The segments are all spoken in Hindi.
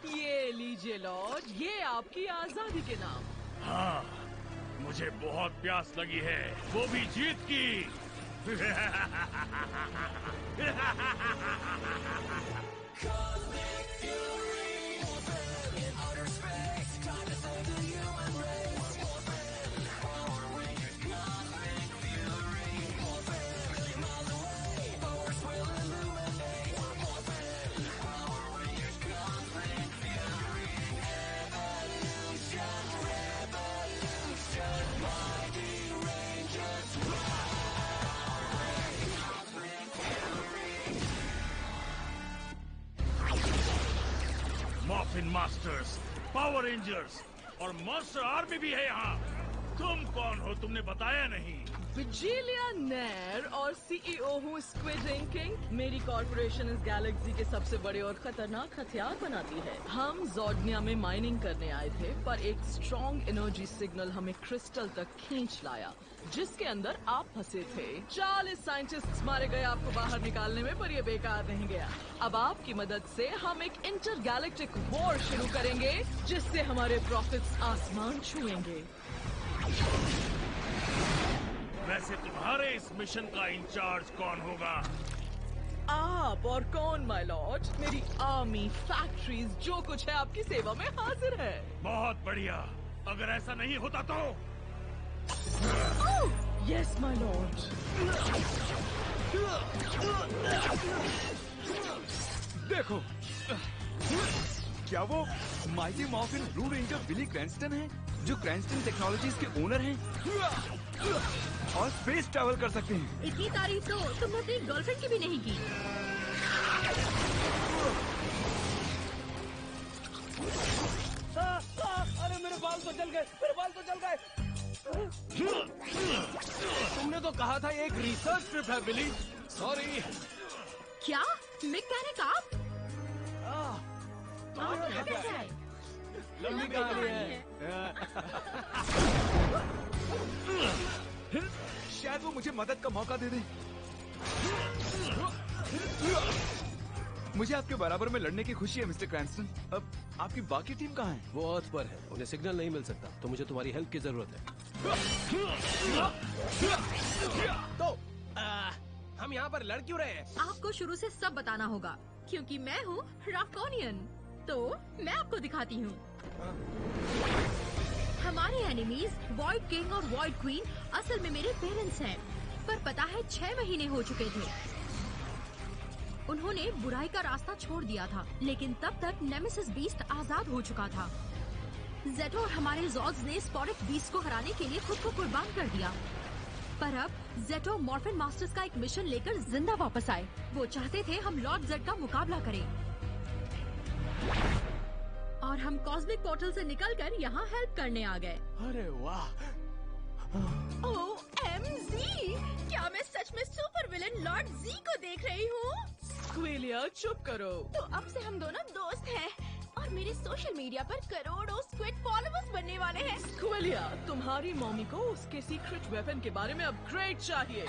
ये लीजिए लॉर्ड, ये आपकी आजादी के नाम। हाँ, मुझे बहुत प्यास लगी है, वो भी जीत की। मॉर्फिन मास्टर्स, पावर रेंजर्स और मॉन्स्टर आर्मी भी है यहाँ। तुम कौन हो, तुमने बताया नहीं। विजिलिया नेर और सीईओ हूँ स्क्विड किंग। मेरी कॉर्पोरेशन इस गैलेक्सी के सबसे बड़े और खतरनाक हथियार बनाती है। हम जॉर्डनिया में माइनिंग करने आए थे, पर एक स्ट्रॉन्ग एनर्जी सिग्नल हमें क्रिस्टल तक खींच लाया, जिसके अंदर आप फंसे थे। 40 साइंटिस्ट्स मारे गए आपको बाहर निकालने में, पर ये बेकार नहीं गया। अब आपकी मदद से हम एक इंटर गैलेक्टिक वॉर शुरू करेंगे, जिससे हमारे प्रॉफिट्स आसमान छुएंगे। वैसे तुम्हारे इस मिशन का इंचार्ज कौन होगा? आप और कौन माय लॉर्ड। मेरी आर्मी, फैक्ट्रीज, जो कुछ है आपकी सेवा में हाजिर है। बहुत बढ़िया। अगर ऐसा नहीं होता तो? Yes my Lord. देखो, क्या वो माइटी मॉर्फिन ब्लू रेंजर बिली क्रैंस्टन है, जो क्रैंस्टन टेक्नोलॉजीज के ओनर हैं और स्पेस ट्रैवल कर सकते हैं। इतनी तारीफ तो तुमने अपनी गर्लफ्रेंड की भी नहीं की। अरे मेरे बाल तो जल गए, मेरे बाल तो जल गए। तुमने तो कहा था ये एक रिसर्च ट्रिप है बिली। सॉरी। क्या मैकेनिक आप? कैसे आए? लंबी कहानी है। शायद वो मुझे मदद का मौका दे दे। मुझे आपके बराबर में लड़ने की खुशी है मिस्टर क्रैंस्टन। अब आपकी बाकी टीम कहाँ है? वो अर्थ पर है, उन्हें सिग्नल नहीं मिल सकता, तो मुझे तुम्हारी हेल्प की जरूरत है। तो हम यहाँ पर लड़ क्यों रहे हैं? आपको शुरू से सब बताना होगा, क्योंकि मैं हूँ राफ्टोनियन। तो मैं आपको दिखाती हूँ। हमारे एनिमीज वॉइड किंग और वॉइड क्वीन असल में मेरे पेरेंट्स हैं, पर पता है 6 महीने हो चुके थे। उन्होंने बुराई का रास्ता छोड़ दिया था, लेकिन तब तक नेमेसिस बीस्ट आजाद हो चुका था। जेटो और हमारे जॉर्ड्स ने स्पॉरिक बीस्ट को हराने के लिए खुद को कुर्बान कर दिया। पर अब जेटो मॉर्फिन मास्टर्स का एक मिशन लेकर जिंदा वापस आए। वो चाहते थे हम लॉर्ड जेड का मुकाबला करें, और हम कॉस्मिक पोर्टल से निकलकर यहाँ हेल्प करने आ गए। अरे वाह! OMG! क्या मैं सच में सुपर विलेन लॉर्ड जी को देख रही हूँ? स्क्विलिया चुप करो। तो अब से हम दोनों दोस्त हैं, और मेरे सोशल मीडिया पर करोड़ों स्क्विड फॉलोअर्स बनने वाले हैं। स्क्विलिया, तुम्हारी मम्मी को उसके सीक्रेट वेपन के बारे में अपग्रेड चाहिए।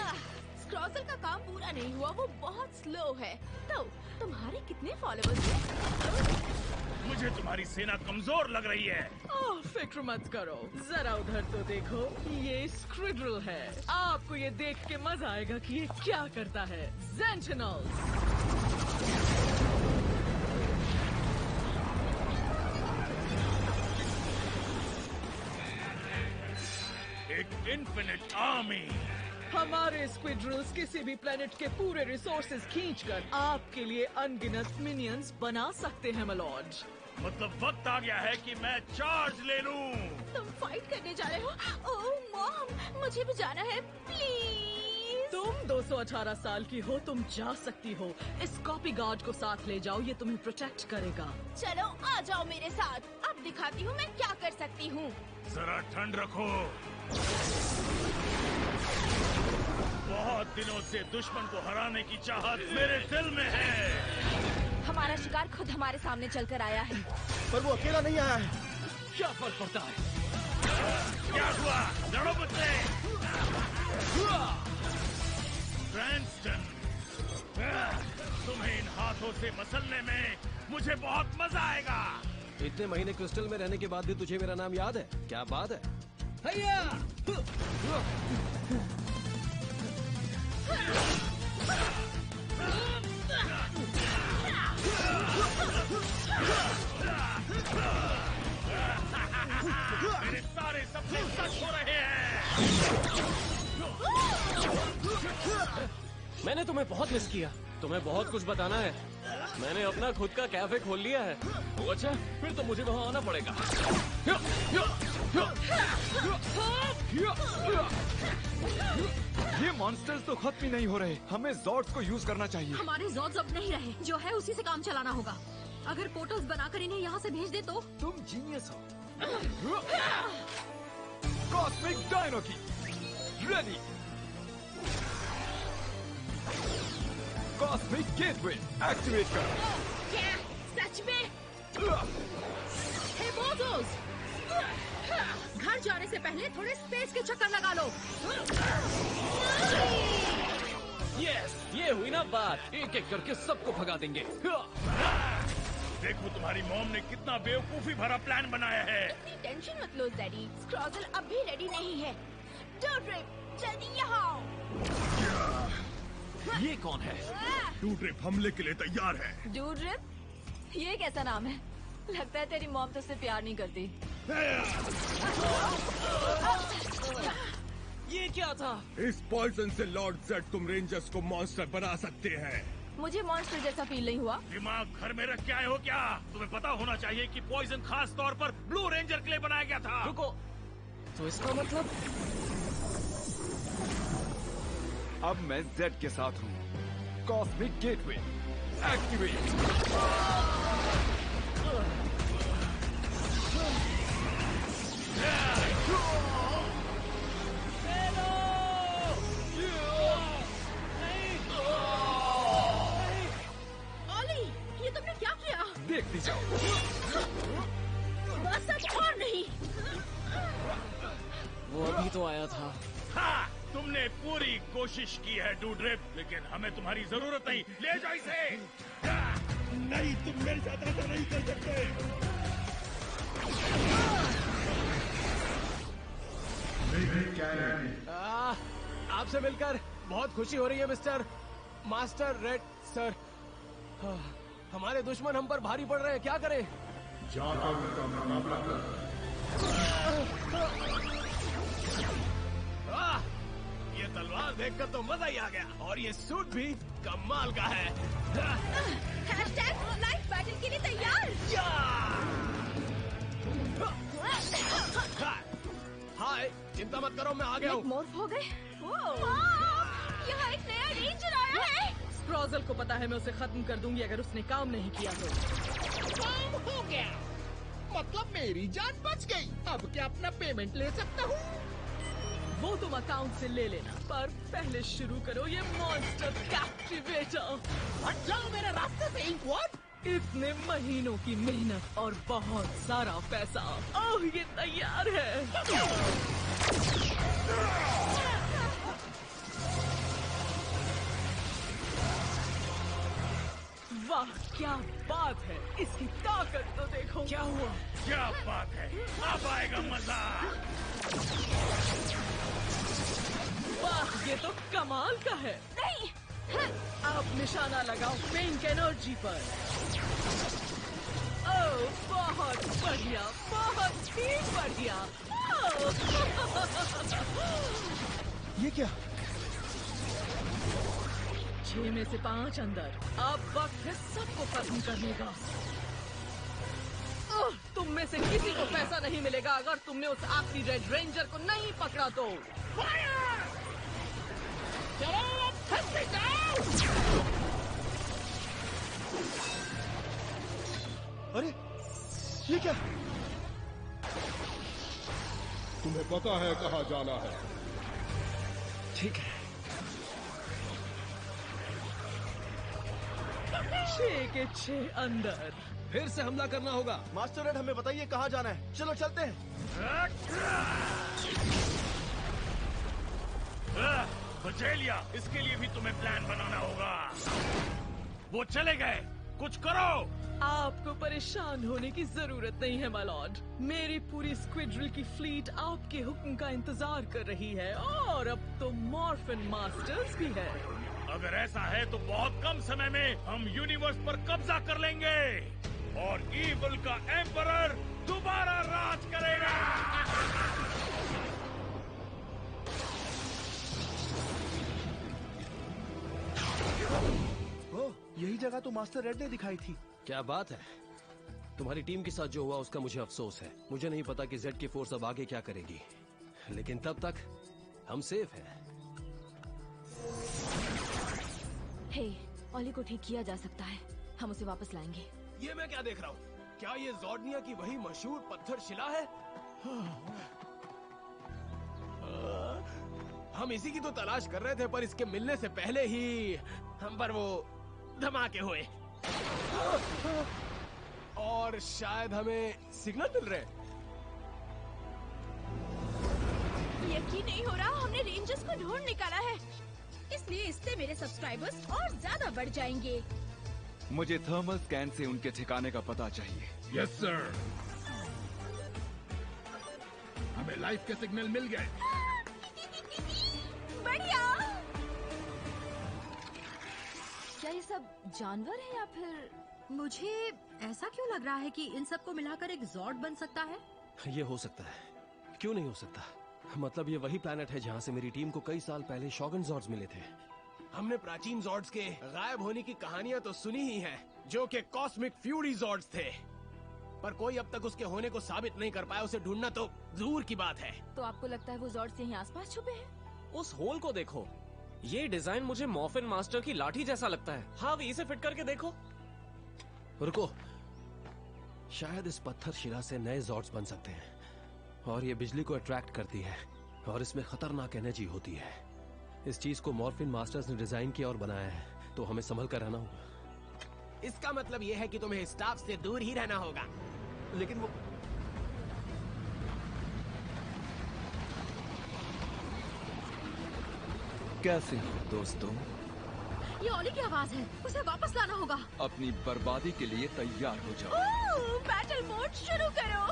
स्क्रॉजल का काम पूरा नहीं हुआ, वो बहुत स्लो है। तो तुम्हारे कितने फॉलोअर्स हैं? मुझे तुम्हारी सेना कमजोर लग रही है। ओह, फिक्र मत करो, जरा उधर तो देखो। ये स्क्विड्रल है। आपको ये देख के मजा आएगा कि ये क्या करता है। ज़ेंटिनल्स। एक इन्फिनिट आर्मी। हमारे स्क्विड्रल्स किसी भी प्लेनेट के पूरे रिसोर्सेज खींचकर आपके लिए अनगिनत मिनियंस बना सकते हैं मलॉर्ड। मतलब वक्त आ गया है कि मैं चार्ज ले लूं। तुम फाइट करने जा रहे हो? ओह मॉम, मुझे भी जाना है, प्लीज। तुम 218 साल की हो, तुम जा सकती हो। इस कॉपी गार्ड को साथ ले जाओ, ये तुम्हें प्रोटेक्ट करेगा। चलो आ जाओ मेरे साथ, अब दिखाती हूँ मैं क्या कर सकती हूँ। जरा ठंड रखो। बहुत दिनों से दुश्मन को हराने की चाहत मेरे दिल में है। हमारा शिकार खुद हमारे सामने चलकर आया है। पर वो अकेला नहीं आया है। क्या फर्क पड़ता है? क्या हुआ? लड़ो मुझसे। क्रैंस्टन, तुम्हें इन हाथों से मसलने में मुझे बहुत मजा आएगा। इतने महीने क्रिस्टल में रहने के बाद भी तुझे मेरा नाम याद है? क्या बात है? हैया! मेरे सारे सपने सच हो रहे हैं। मैंने तुम्हें बहुत मिस किया। तुम्हें बहुत कुछ बताना है। मैंने अपना खुद का कैफे खोल लिया है। अच्छा, फिर तो मुझे वहाँ आना पड़ेगा। ये मॉन्स्टर्स तो खत्म ही नहीं हो रहे। हमें जॉर्ड्स को यूज करना चाहिए। हमारे जॉर्ड्स अब नहीं रहे, जो है उसी से काम चलाना होगा। अगर पोर्टल्स बनाकर इन्हें यहाँ से भेज दे तो? तुम जीनियस हो। कॉस्मिक डायनो की रेडी। कॉस्मिक गेटवे एक्टिवेट करो। क्या सच में? हे बोसोस, घर जाने से पहले थोड़े स्पेस के चक्कर लगा लो। यस, ये हुई ना बात। एक एक करके सबको भगा देंगे। देखो तुम्हारी मॉम ने कितना बेवकूफी भरा प्लान बनाया है। इतनी टेंशन मत लो डैडी, स्क्रॉजल अब भी रेडी नहीं है। डोड्रिप, जल्दी यहाँ आओ। ये कौन है? डूड्रिप हमले के लिए तैयार है। डोड्रिप, ये कैसा नाम है? लगता है तेरी मॉम तुझसे प्यार नहीं करती। ये क्या था? इस पॉइजन से लॉर्ड जेड तुम रेंजर्स को मॉन्स्टर बना सकते हैं। मुझे मॉन्स्टर जैसा फील नहीं हुआ। दिमाग घर में रख के आए हो क्या? तुम्हें पता होना चाहिए कि पॉइजन खास तौर पर ब्लू रेंजर के लिए बनाया गया था। रुको, तो इसका मतलब? अब मैं जेड के साथ हूँ। Cosmic gateway activate. ओली, ये तुमने क्या किया? देखती जाओ। बस अब और नहीं। वो अभी तो आया था। हाँ, तुमने पूरी कोशिश की है डूड्रिप, लेकिन हमें तुम्हारी जरूरत नहीं। ले जाओ इसे। नहीं, तुम मेरे साथ ऐसा नहीं कर सकते। आपसे मिलकर बहुत खुशी हो रही है मिस्टर मास्टर रेड सर। हमारे दुश्मन हम पर भारी पड़ रहे हैं, क्या करें? ये तलवार देखकर तो मजा ही आ गया, और ये सूट भी कमाल का है। लाइफ बैटल के लिए तैयार। हाय, चिंता मत करो, मैं आ गया हूँ। मॉर्फ हो गए। यहाँ एक नया रेंजर आया है। स्क्रॉजल को पता है मैं उसे खत्म कर दूंगी अगर उसने काम नहीं किया तो। काम हो गया, मतलब मेरी जान बच गई। अब क्या अपना पेमेंट ले सकता हूँ? वो तुम अकाउंट से ले लेना, पर पहले शुरू करो ये मॉन्स्टर कैप्टिवेटर। हट जाओ मेरे रास्ते से, इंकवर्ड। इतने महीनों की मेहनत और बहुत सारा पैसा, ओह ये तैयार है। वाह क्या बात है, इसकी ताकत तो देखो। क्या हुआ? क्या बात है, अब आएगा मजा। वाह ये तो कमाल का है। नहीं, अब निशाना लगाओ पिंक एनर्जी पर। ओह बहुत बढ़िया, बहुत ही बढ़िया। ये क्या? 6 में से 5 अंदर। अब वक्त है सबको खत्म करने का। तुम में से किसी को पैसा नहीं मिलेगा अगर तुमने उस आखिरी रेड रेंजर को नहीं पकड़ा तो। चलो अब फंस जाओ। अरे ये क्या? तुम्हें पता है कहाँ जाना है? ठीक है। 6 के 6 अंदर। फिर से हमला करना होगा। मास्टर रेड, हमें बताइए कहाँ जाना है। चलो चलते हैं। बचेलिया, इसके लिए भी तुम्हें प्लान बनाना होगा। वो चले गए, कुछ करो। आपको परेशान होने की जरूरत नहीं है माय लॉर्ड। मेरी पूरी स्क्विड्रिल की फ्लीट आपके हुक्म का इंतजार कर रही है और अब तो मॉर्फिन मास्टर्स भी है। अगर ऐसा है तो बहुत कम समय में हम यूनिवर्स पर कब्जा कर लेंगे और ईवल का एम्परर दोबारा राज करेगा। ओह, यही जगह तो मास्टर रेड ने दिखाई थी। क्या बात है। तुम्हारी टीम के साथ जो हुआ उसका मुझे अफसोस है। मुझे नहीं पता कि जेड की फोर्स अब आगे क्या करेगी, लेकिन तब तक हम सेफ हैं। हे, ओली को ठीक किया जा सकता है। हम उसे वापस लाएंगे। ये मैं क्या देख रहा हूँ? क्या ये जॉर्डनिया की वही मशहूर पत्थर शिला है? हम इसी की तो तलाश कर रहे थे, पर इसके मिलने से पहले ही हम पर वो धमाके हुए और शायद हमें सिग्नल मिल रहे। यकीन नहीं हो रहा, हमने रेंजर्स को ढूंढ निकाला है। इसलिए इससे मेरे सब्सक्राइबर्स और ज्यादा बढ़ जाएंगे। मुझे थर्मल स्कैन से उनके ठिकाने का पता चाहिए। यस सर, हमें लाइफ के सिग्नल मिल गए। बढ़िया। क्या ये सब जानवर है या फिर? मुझे ऐसा क्यों लग रहा है कि इन सबको मिलाकर एक जॉर्ड बन सकता है? ये हो सकता है, क्यों नहीं हो सकता। मतलब ये वही प्लेनेट है जहाँ से मेरी टीम को कई साल पहले शॉगन जॉर्ड्स मिले थे। हमने प्राचीन जॉर्ड्स के गायब होने की कहानियां तो सुनी ही हैं, जो कि कॉस्मिक फ्यूरी जॉर्ड्स थे, पर कोई अब तक उसके होने को साबित नहीं कर पाया। उसे ढूंढना तो दूर की बात है। तो आपको लगता है वो जॉर्ड्स यहीं आसपास छुपे हैं? उस होल को देखो, ये डिजाइन मुझे मॉर्फिन मास्टर की लाठी जैसा लगता है। हाँ, इसे फिट करके देखो। रुको, शायद इस पत्थर शिला से नए जॉर्ड्स बन सकते हैं और ये बिजली को अट्रैक्ट करती है और इसमें खतरनाक एनर्जी होती है। इस चीज को मॉर्फिन मास्टर्स ने डिजाइन किया और बनाया है, तो हमें संभल कर रहना होगा। इसका मतलब ये है कि तुम्हें स्टाफ से दूर ही रहना होगा। लेकिन वो कैसे हो दोस्तों? ये ओली की आवाज है, उसे वापस लाना होगा। अपनी बर्बादी के लिए तैयार हो जाओ। बैटल मोड शुरू करो।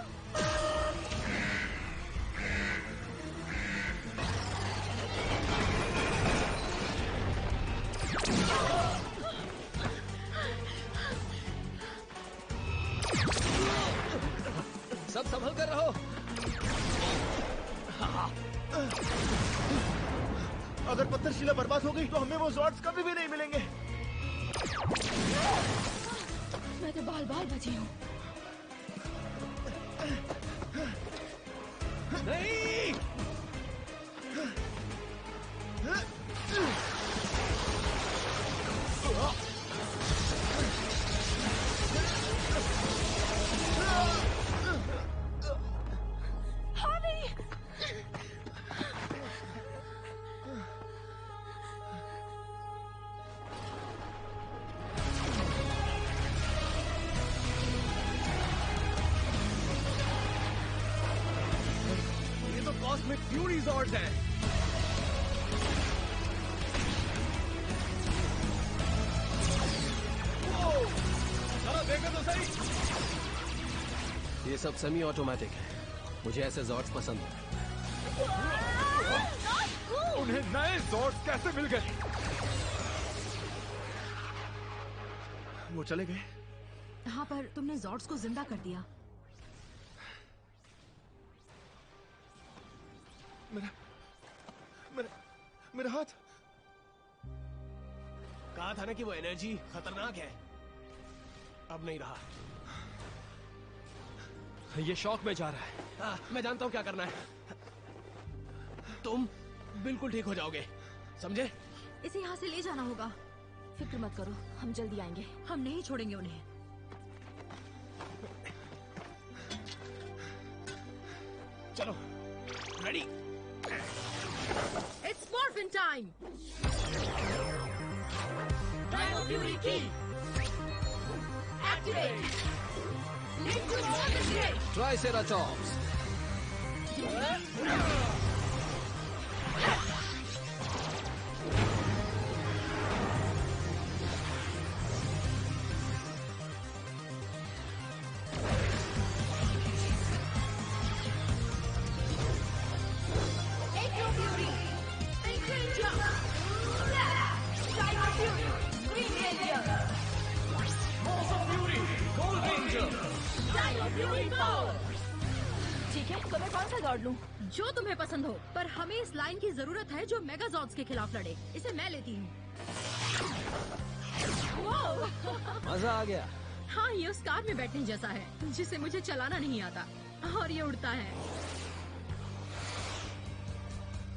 सब संभल कर रहो। अगर पत्थर शिला बर्बाद हो गई तो हमें वो जॉर्ड्स कभी भी नहीं मिलेंगे। मैं तो बाल बाल बची हूँ। नहीं, कॉस्मिक फ्यूरी जॉर्ड्स हैं। चलो देखो तो सही। ये सब सेमी ऑटोमेटिक है। मुझे ऐसे जॉर्ड्स पसंद है। उन्हें नए जॉर्ड्स कैसे मिल गए? वो चले गए। हाँ, पर तुमने जॉर्ड्स को जिंदा कर दिया। मेरा हाथ। कहा था ना कि वो एनर्जी खतरनाक है। अब नहीं रहा। ये शॉक में जा रहा है। मैं जानता हूँ क्या करना है। तुम बिल्कुल ठीक हो जाओगे, समझे? इसे यहाँ से ले जाना होगा। फिक्र मत करो, हम जल्दी आएंगे। हम नहीं छोड़ेंगे उन्हें। चलो, ready. It's morphin time! Primal Fury Key! Activate! Into Orbit Grid! Triceratops! ठीक है, तो मैं कौन सा जॉर्ड लूं? जो तुम्हें पसंद हो, पर हमें इस लाइन की जरूरत है जो मेगाजॉर्ड्स के खिलाफ लड़े। इसे मैं लेती हूँ। मजा आ गया। हाँ, ये उस कार में बैठने जैसा है जिसे मुझे चलाना नहीं आता, और ये उड़ता है।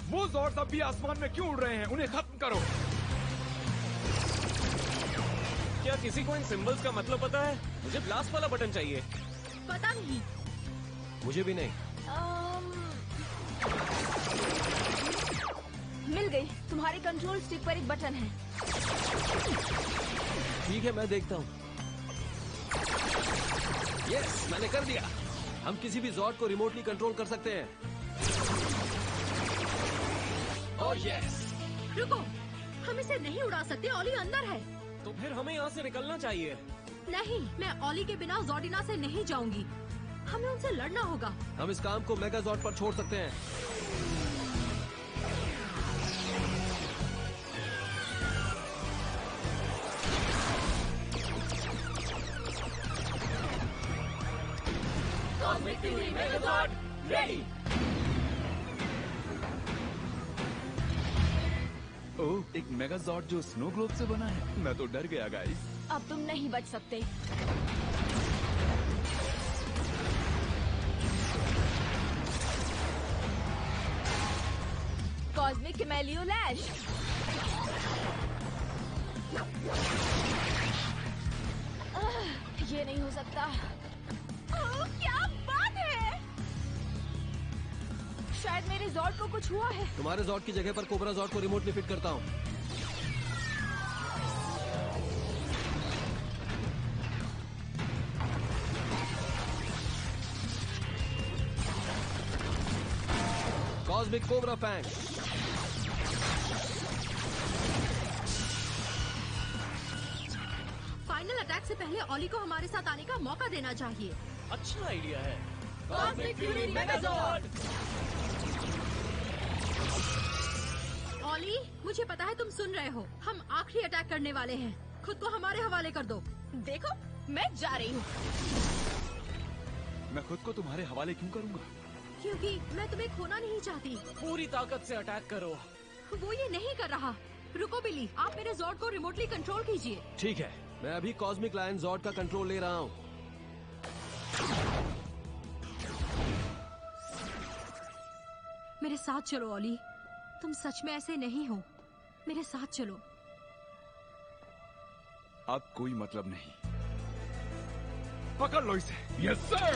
वो जॉर्ड्स अब भी आसमान में क्यों उड़ रहे हैं? उन्हें खत्म करो। क्या किसी को इन सिंबल्स का मतलब पता है? मुझे ब्लास्ट वाला बटन चाहिए। पता नहीं। मुझे भी नहीं। मिल गई। तुम्हारे कंट्रोल स्टिक पर एक बटन है। ठीक है, मैं देखता हूँ। यस, मैंने कर दिया। हम किसी भी जॉर्ड को रिमोटली कंट्रोल कर सकते हैं। Oh yes. रुको, हम इसे नहीं उड़ा सकते। ऑली अंदर है। तो फिर हमें यहाँ से निकलना चाहिए। नहीं, मैं ऑली के बिना जॉर्डिना से नहीं जाऊंगी। हमें उनसे लड़ना होगा। हम इस काम को मेगाजॉर्ड पर छोड़ सकते हैं। Cosmic fury megazord ready. Oh, एक मेगाजॉर्ड जो स्नो ग्लोब से बना है। मैं तो डर गया गाइस। अब तुम नहीं बच सकते। कॉस्मिक कैमेलियो लैश। ये नहीं हो सकता। क्या बात है? शायद मेरे जॉर्ड को कुछ हुआ है। तुम्हारे जॉर्ड की जगह पर कोबरा जॉर्ड को रिमोटली फिट करता हूँ। Cosmic cobra fang. Final attack से पहले ऑली को हमारे साथ आने का मौका देना चाहिए। अच्छा आइडिया है। Cosmic fury मेगाजॉर्ड। ऑली, मुझे पता है तुम सुन रहे हो। हम आखिरी अटैक करने वाले हैं। खुद को हमारे हवाले कर दो। देखो, मैं जा रही हूँ। मैं खुद को तुम्हारे हवाले क्यों करूँगा? क्योंकि मैं तुम्हें खोना नहीं चाहती। पूरी ताकत से अटैक करो। वो ये नहीं कर रहा। रुको बिली, आप मेरे जॉर्ड को रिमोटली कंट्रोल कीजिए। ठीक है, मैं अभी कॉस्मिक लायन जॉर्ड का कंट्रोल ले रहा हूँ। मेरे साथ चलो ऑली। तुम सच में ऐसे नहीं हो। मेरे साथ चलो। अब कोई मतलब नहीं। पकड़ लो इसे। Yes sir.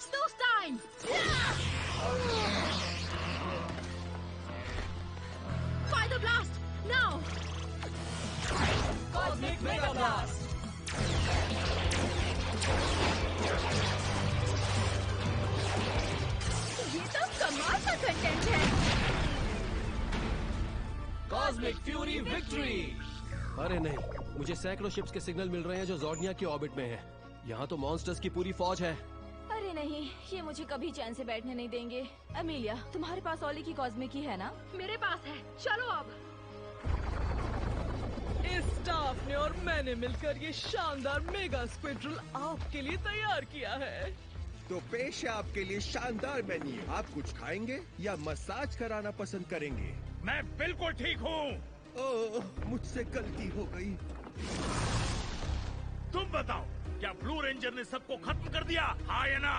Snooze time! Fire the blast! Now! Cosmic mega blast. ये तो कमाल का कंटेंट है। Cosmic fury victory. अरे नहीं, मुझे सैकड़ों शिप्स के सिग्नल मिल रहे हैं जो जॉर्डिया की ऑर्बिट में हैं। यहाँ तो मॉन्स्टर्स की पूरी फौज है। अरे नहीं, ये मुझे कभी चैन से बैठने नहीं देंगे। अमीलिया, तुम्हारे पास ऑली की कॉस्मिक की है ना? मेरे पास है। चलो अब। इस स्टाफ ने और मैंने मिलकर ये शानदार मेगा स्क्विड्रल आपके लिए तैयार किया है। तो पेश है आपके लिए शानदार मेन्यू। आप कुछ खाएंगे या मसाज कराना पसंद करेंगे? मैं बिल्कुल ठीक हूँ। ओह, मुझसे गलती हो गई। तुम बताओ, क्या ब्लू रेंजर ने सबको खत्म कर दिया? हाँ या ना?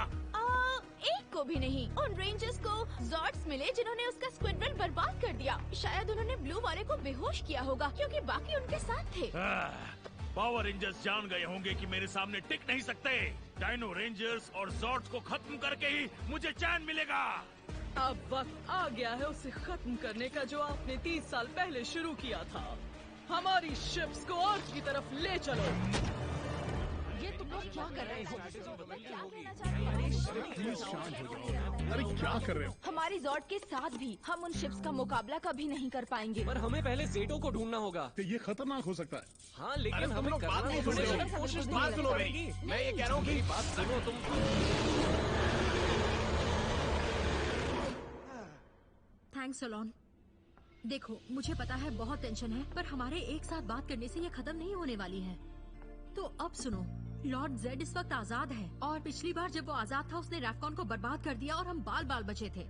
एक को भी नहीं। उन रेंजर्स को जॉर्ड्स मिले जिन्होंने उसका स्क्विड्रल बर्बाद कर दिया। शायद उन्होंने ब्लू वाले को बेहोश किया होगा क्योंकि बाकी उनके साथ थे। पावर रेंजर्स जान गए होंगे कि मेरे सामने टिक नहीं सकते। डायनो रेंजर्स और जॉर्ड्स को खत्म करके ही मुझे चैन मिलेगा। अब वक्त आ गया है उसे खत्म करने का जो आपने 30 साल पहले शुरू किया था। हमारी शिप्स को अर्थ की तरफ ले चलो। ये तुम लोग क्या कर रहे हो? अरे क्या कर रहे हो? हमारी जॉर्ड के साथ भी हम उन शिप्स का मुकाबला कभी नहीं कर पाएंगे। पर हमें पहले जेटो को ढूंढना होगा। तो ये खतरनाक हो सकता है। हाँ, लेकिन तुम हमें लोग बात करना नहीं तो सुन रहे पड़ेगा। हो। कोशिश बात नहीं सुनो करनी मेरी। पड़ेगी। मैं ये कह रहा हूँ कि बात सुनो तुम। Thanks alone. देखो, मुझे पता है बहुत टेंशन है, पर हमारे एक साथ बात करने से ये खत्म नहीं होने वाली है। तो अब सुनो, लॉर्ड जेड इस वक्त आजाद है और पिछली बार जब वो आजाद था उसने रैफकॉन को बर्बाद कर दिया और हम बाल बाल बचे थे।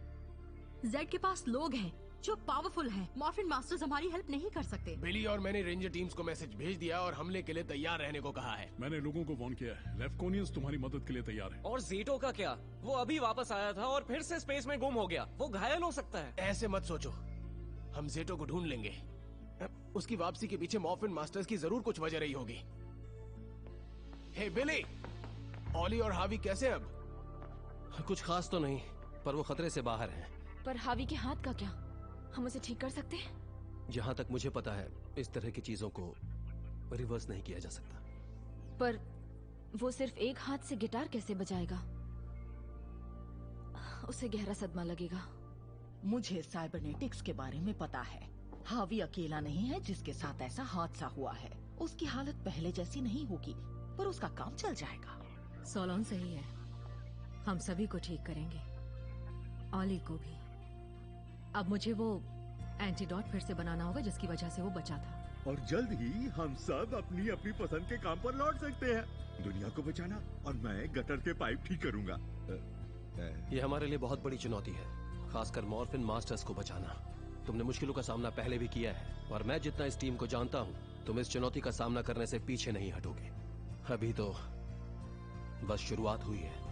जेड के पास लोग हैं जो पावरफुल हैं। मॉर्फिन मास्टर्स हमारी हेल्प नहीं कर सकते। बिली और मैंने रेंजर टीम्स को मैसेज भेज दिया और हमले के लिए तैयार रहने को कहा है। मैंने लोगों को वार्न किया है, रेफकोनियंस तुम्हारी मदद के लिए तैयार है। और जेटो का क्या? वो अभी वापस आया था और फिर से स्पेस में गुम हो गया। वो घायल हो सकता है। ऐसे मत सोचो, हम जेटो को ढूंढ लेंगे। उसकी वापसी के पीछे मॉर्फिन मास्टर्स की जरूर कुछ वजह रही होगी। हे बिली, ऑली और हावी कैसे अब? कुछ खास तो नहीं, पर वो खतरे से बाहर हैं। पर हावी के हाथ का क्या? हम उसे ठीक कर सकते हैं? जहाँ तक मुझे पता है, इस तरह की चीजों को रिवर्स नहीं किया जा सकता। पर वो सिर्फ एक हाथ से गिटार कैसे बजाएगा? उसे गहरा सदमा लगेगा। मुझे साइबरनेटिक्स के बारे में पता है। हावी अकेला नहीं है जिसके साथ ऐसा हादसा हुआ है। उसकी हालत पहले जैसी नहीं होगी, पर उसका काम चल जाएगा। सोलोन सही है, हम सभी को ठीक करेंगे, ऑली को भी। अब मुझे वो एंटीडोट फिर से बनाना होगा जिसकी वजह से वो बचा था। और जल्द ही हम सब अपनी अपनी पसंद के काम पर लौट सकते हैं। दुनिया को बचाना और मैं गटर के पाइप ठीक करूंगा। ये हमारे लिए बहुत बड़ी चुनौती है, खासकर मॉर्फिन मास्टर्स को बचाना। तुमने मुश्किलों का सामना पहले भी किया है और मैं जितना इस टीम को जानता हूँ, तुम इस चुनौती का सामना करने से पीछे नहीं हटोगे। अभी तो बस शुरुआत हुई है।